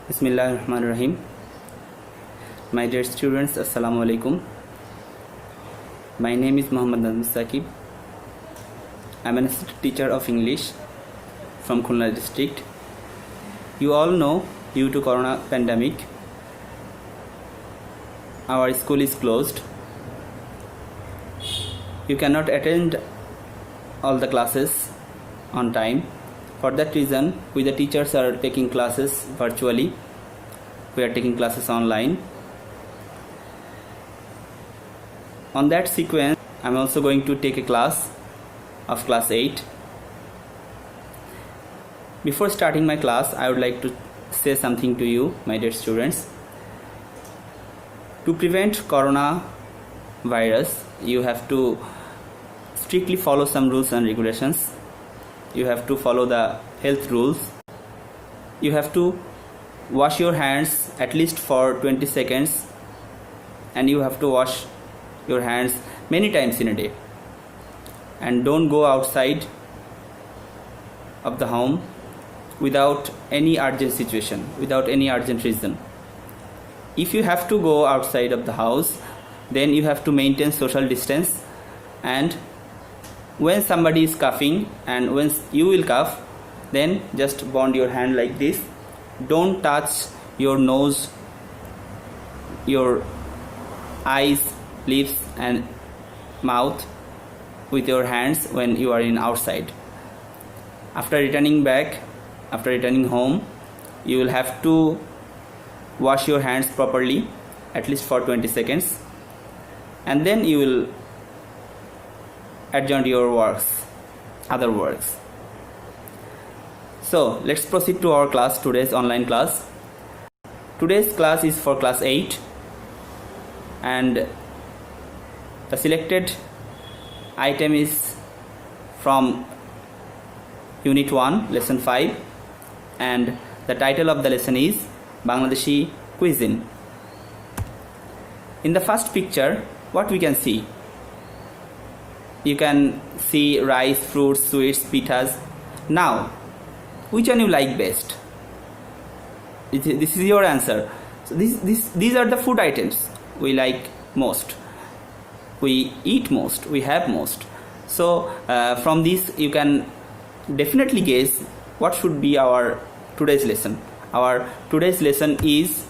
Bismillahirrahmanirrahim. My dear students, Assalamu alaikum. My name is Nazmuss Sakib. I am an assistant teacher of English from Khulna district. You all know, due to corona pandemic, our school is closed. You cannot attend all the classes on time. For that reason, we the teachers are taking classes virtually. We are taking classes online. On that sequence, I am also going to take a class of class 8. Before starting my class, I would like to say something to you, my dear students. To prevent corona virus, you have to strictly follow some rules and regulations. You have to follow the health rules. You have to wash your hands at least for 20 seconds, and you have to wash your hands many times in a day. And don't go outside of the home without any urgent situation, without any urgent reason. If you have to go outside of the house, then you have to maintain social distance, and when somebody is coughing and when you will cough, then just bond your hand like this. Don't touch your nose, your eyes, lips and mouth with your hands when you are in outside. After returning home, you will have to wash your hands properly at least for 20 seconds, and then you will adjourn your other works. So let's proceed to our class, today's online class. Today's class is for class 8, and the selected item is from Unit 1, Lesson 5, and the title of the lesson is Bangladeshi Cuisine. In the first picture, what we can see? You can see rice, fruits, sweets, pitas. Now, which one you like best? This is your answer. So these are the food items we like most, we eat most, we have most. So from this you can definitely guess what should be our today's lesson. Our today's lesson is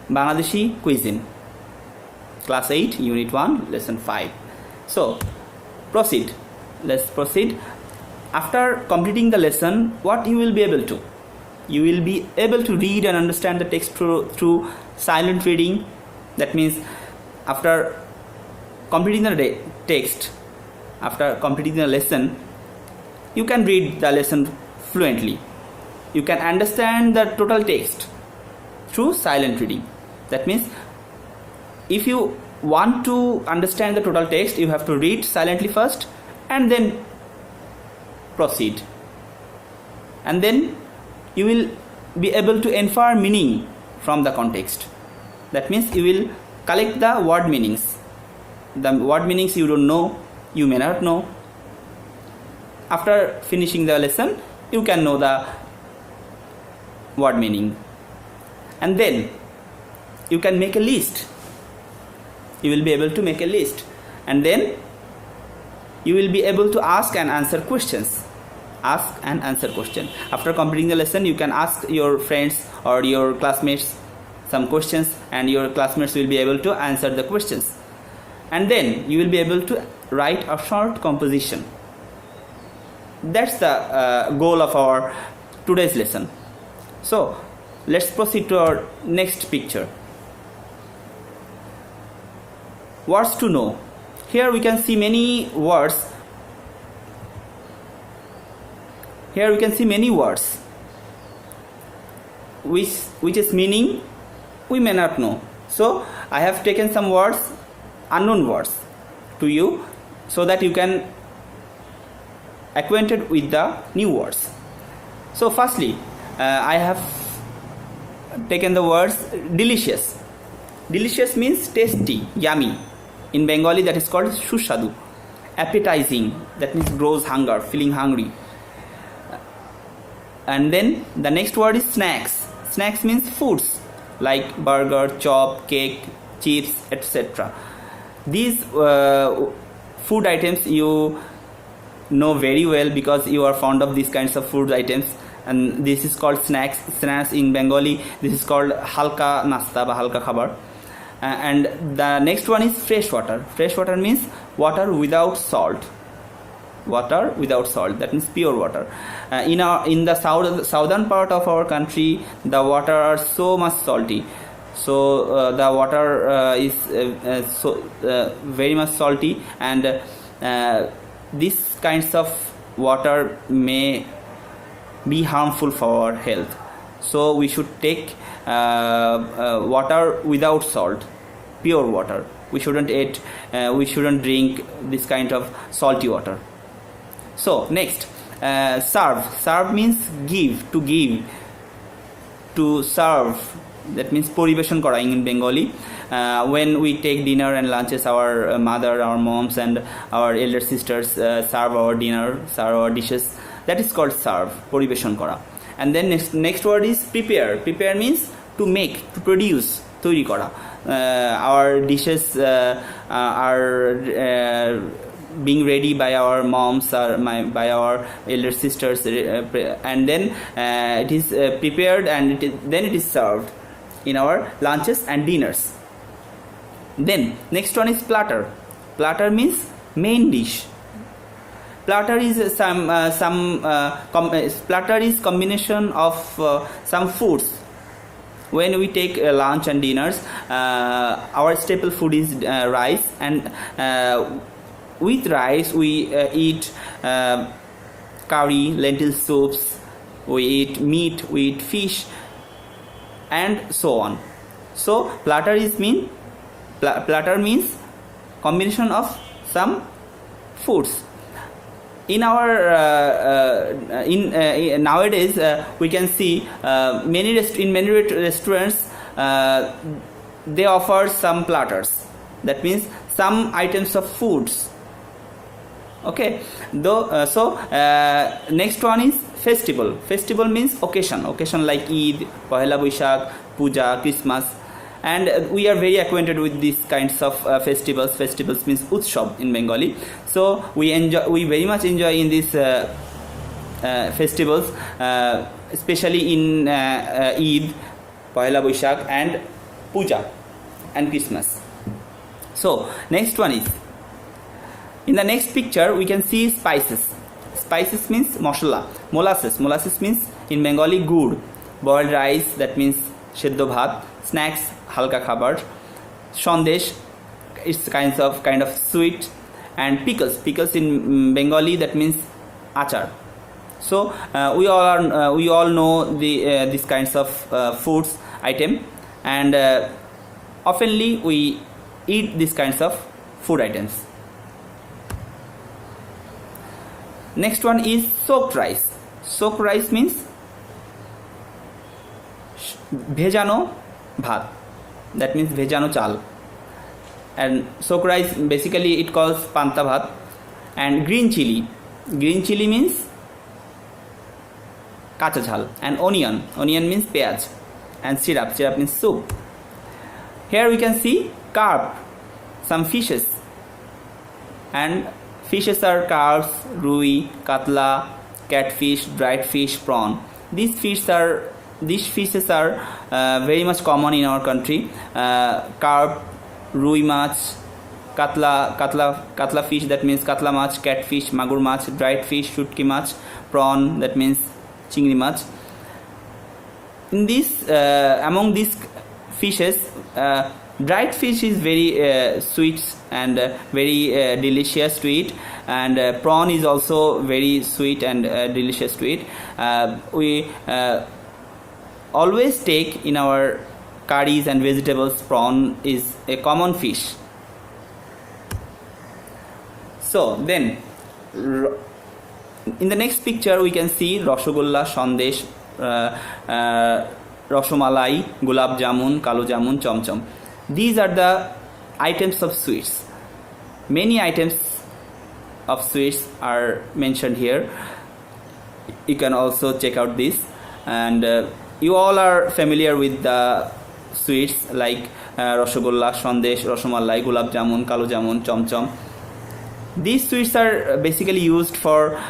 Bangladeshi Cuisine, Class 8, Unit 1, Lesson 5. So proceed. Let's proceed. After completing the lesson, what you will be able to? You will be able to read and understand the text through silent reading. That means after completing the text, after completing the lesson, you can read the lesson fluently. You can understand the total text through silent reading. That means if you want to understand the total text, you have to read silently first and then proceed, and then you will be able to infer meaning from the context. That means you will collect the word meanings. The word meanings you don't know, you may not know. After finishing the lesson, you can know the word meaning, and then you can make a list. You will be able to make a list, and then you will be able to ask and answer questions. Ask and answer question. After completing the lesson, you can ask your friends or your classmates some questions, and your classmates will be able to answer the questions. And then you will be able to write a short composition. That's the goal of our today's lesson. So let's proceed to our next picture. Words to know. Here we can see many words. Here we can see many words which is meaning we may not know. So I have taken some words, unknown words, to you so that you can acquainted with the new words. So firstly, I have taken the words delicious. Delicious means tasty, yummy. In Bengali that is called sushadu. Appetizing, that means grows hunger, feeling hungry. And then the next word is snacks. Snacks means foods like burger, chop, cake, chips, etc. These food items you know very well because you are fond of these kinds of food items, and this is called snacks. Snacks in Bengali, this is called halka nasta ba halka khabar. And the next one is fresh water. Fresh water means water without salt. Water without salt, that means pure water. In the southern part of our country, the water are so much salty. So the water is very much salty, and these kinds of water may be harmful for our health. So we should take water without salt, pure water. We shouldn't eat, we shouldn't drink this kind of salty water. So next, serve. Serve means give, to give, to serve. That means পরিবেশন করা in Bengali. When we take dinner and lunches, our mother, our moms and our elder sisters serve our dinner, serve our dishes. That is called serve, পরিবেশন করা. And then next word is prepare. Prepare means to make, to produce, তৈরি করা. Our dishes are being ready by our moms or by our elder sisters, and then it is prepared, and then it is served in our lunches and dinners. Then next one is platter. Platter means main dish. Platter is platter is combination of some foods. When we take lunch and dinners, our staple food is rice, and with rice we eat curry, lentil soups, we eat meat, we eat fish, and so on. So platter means combination of some foods. In our nowadays we can see in many restaurants they offer some platters. That means some items of foods. Okay, so next one is festival. Festival means occasion like Eid, Pohela Boishakh, Puja, Christmas, and we are very acquainted with these kinds of festivals. Festivals means utsav in Bengali. So we very much enjoy in these festivals, especially in Eid, Pohela Boishakh and Puja and Christmas. So next one is, in the next picture we can see spices. Spices means masala. Molasses means in Bengali gur. Boiled rice, that means সেদ্ধ ভাত. Snacks, halka khabar. Sandesh, it's kind of sweet. And pickles in Bengali, that means achar. So we all know these kinds of foods item, and oftenly we eat these kinds of food items. Next one is soaked rice. Soaked rice means ভেজানো ভাত, that means ভেজানো চাল. And soaked rice basically it calls panta bhat. And green chili means কাঁচা ঝাল. And onion means পেঁয়াজ. And syrup means soup. Here we can see carp, some fishes, and fishes are carps, rui, katla, catfish, dried fish, prawn. These fishes are very much common in our country. Carp, rui mach, katla fish, that means katla mach, catfish, magur mach, dried fish, shutki mach, prawn, that means chingri mach. In this among these fishes, dried fish is very sweet and very delicious to eat, and prawn is also very sweet and delicious to eat. We always take in our curries and vegetables. Prawn is a common fish. So then in the next picture we can see rasgulla, sandesh, rasmalai, gulab jamun, kalu jamun, chomchom. These are the items of sweets. Many items of sweets are mentioned here. You can also check out this, and you all are familiar with the sweets like Rasgulla, Sandesh, Rasmalai, Gulab Jamun, Kalu Jamun, Chom Chom. These sweets are basically used for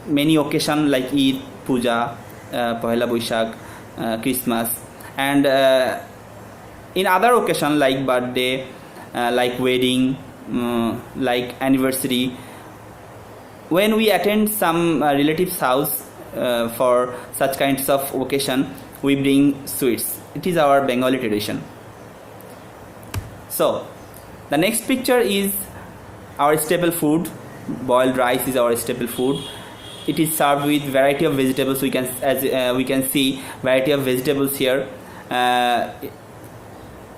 many occasions like Eid, Puja, Pohela Boishakh, Christmas, and in other occasions like birthday, like wedding, like anniversary. When we attend some relative's house for such kinds of occasion, we bring sweets. It is our Bengali tradition. So the next picture is our staple food. Boiled rice is our staple food. It is served with variety of vegetables. We can, as we can see, variety of vegetables here,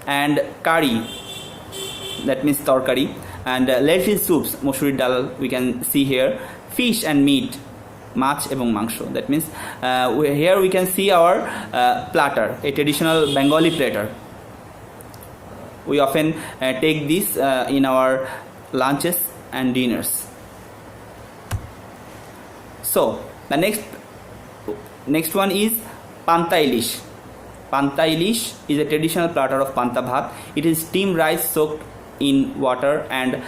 and curry, that means torkari, and lentil soups, mosuri dal, we can see here, fish and meat, mach ebong mangsho. That means here we can see our platter, a traditional Bengali platter. We often take this in our lunches and dinners. So the next one is Panta Ilish. Panta Ilish is a traditional platter of Panta Bhat. It is steamed rice soaked in water and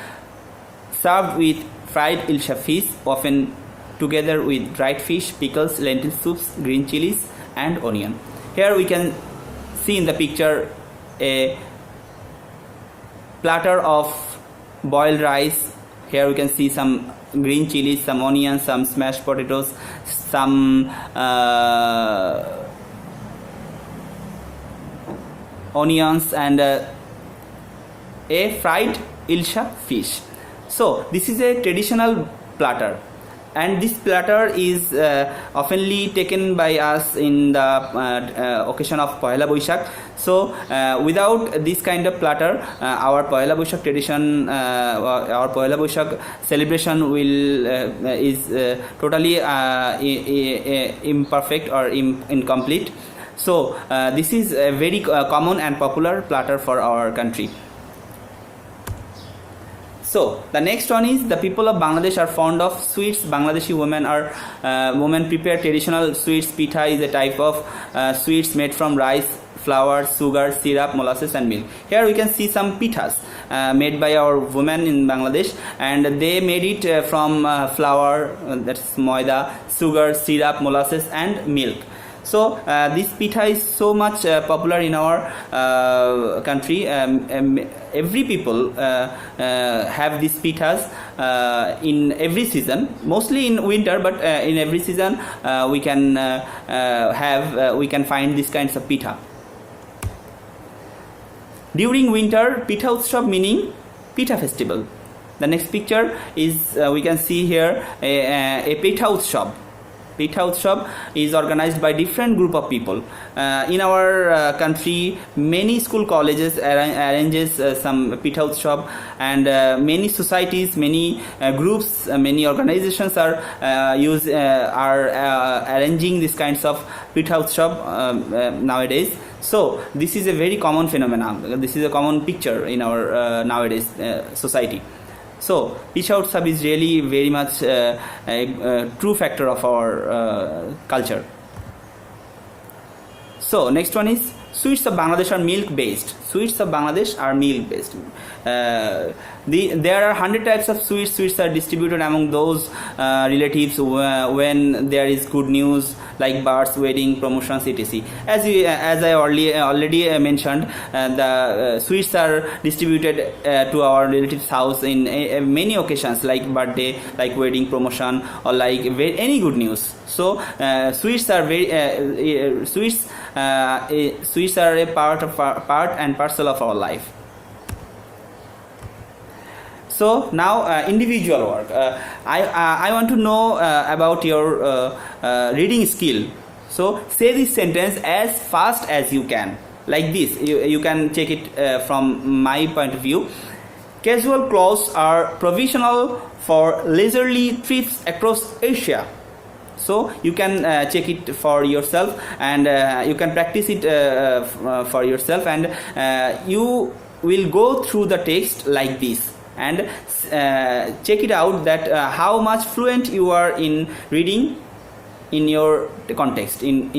served with fried ilsha fish, often together with dried fish, pickles, lentil soups, green chilies and onion. Here we can see in the picture a platter of boiled rice. Here we can see some green chilies, some onions, some smashed potatoes, some onions, and a fried ilsha fish. So this is a traditional platter, and this platter is oftenly taken by us in the occasion of Pohela Boishakh. So without this kind of platter, our Pohela Boishakh tradition, our Pohela Boishakh celebration will is totally imperfect or incomplete. So this is a very common and popular platter for our country. So the next one is the people of Bangladesh are fond of sweets. Bangladeshi women prepare traditional sweets. Pitha is a type of sweets made from rice, flour, sugar, syrup, molasses and milk. Here we can see some pithas made by our women in Bangladesh, and they made it from flour, that's moida, sugar, syrup, molasses and milk. So this pitha is so much popular in our country. Every people have these pithas in every season, mostly in winter, but in every season we can find these kinds of pitha. During winter, Pitha Utsav, meaning Pitha festival. The next picture is we can see here a Pitha Utsav. Pitha Utsav is organized by different group of people. In our country, many school colleges arranges some Pitha Utsav, and many societies, many groups, many organizations are arranging these kinds of Pitha Utsav nowadays. So this is a very common phenomenon. This is a common picture in our nowadays society. So Pitha Utsav is really very much a true factor of our culture. So next one is sweets of Bangladesh are milk based. Sweets of Bangladesh are milk based. There are 100 types of sweets. Sweets are distributed among those relatives when there is good news like births, wedding, promotions, etc. As I already mentioned, the sweets are distributed to our relatives' house in many occasions like birthday, like wedding, promotion, or like any good news. So sweets are sweets are a part and parcel of our life. So now individual work. I want to know about your reading skill. So say this sentence as fast as you can, like this. You can check it from my point of view. Casual clothes are provisional for leisurely trips across Asia. So you can check it for yourself, and you can practice it for yourself, and you will go through the text like this and check it out that how much fluent you are in reading in your context, in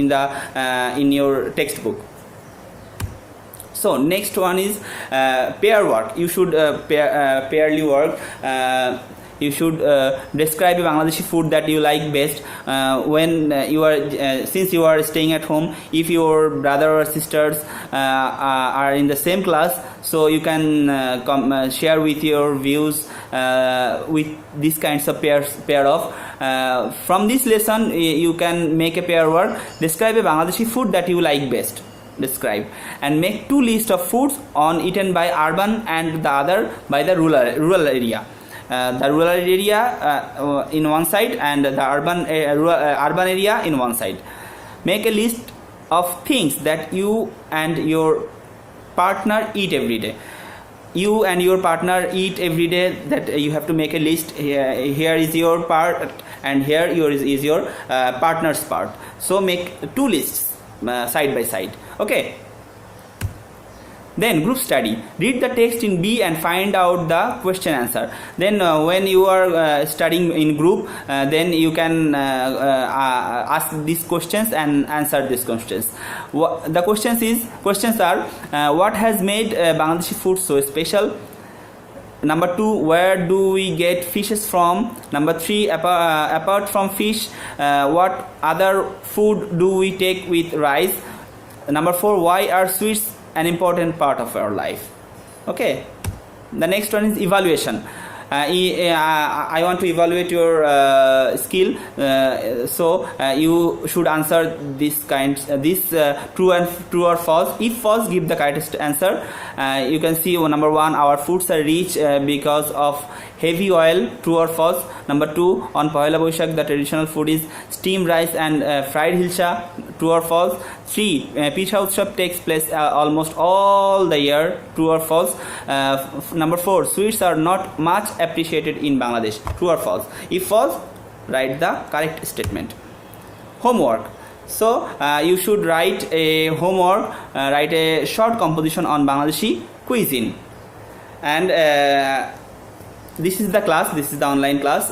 your textbook. So next one is pair work. You should pairly work. You should describe a Bangladeshi food that you like best. When you are since you are staying at home, if your brother or sisters are in the same class, so you can share with your views with these kinds of pair off. From this lesson, you can make a pair work. Describe a Bangladeshi food that you like best. Describe and make 2 lists of foods on eaten by urban and the other by the rural area. The rural area in one side and the urban area in one side. Make a list of things that you and your partner eat every day. You and your partner eat every day, that you have to make a list. Here is your part and here is your partner's part. So make 2 lists side by side. Okay. Then group study. Read the text in B and find out the question answer. Then when you are studying in group, then you can ask these questions and answer these questions. The questions are what has made Bangladeshi food so special? Number 2, where do we get fishes from? Number 3, apart from fish, what other food do we take with rice? Number 4, why are sweets an important part of our life? Okay. The next one is evaluation. I want to evaluate your skill, so you should answer this true or false. If false, give the correct answer. You can see number 1, our foods are rich because of heavy oil. True or false? Number 2, on Pohela Boishakh the traditional food is steamed rice and fried hilsa. True or false? 3, Pitha Utsav takes place almost all the year. True or false? Number 4, sweets are not much appreciated in Bangladesh. True or false? If false, write the correct statement. Homework. So you should write a homework, write a short composition on Bangladeshi cuisine. And this is the class, this is the online class.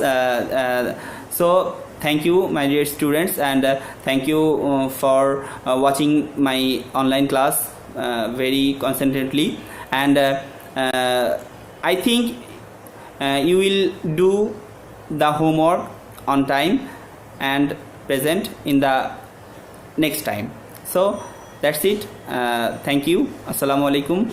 So thank you, my dear students, and thank you for watching my online class very concentrately. And I think you will do the homework on time and present in the next time. So that's it. Thank you. Assalamu alaikum.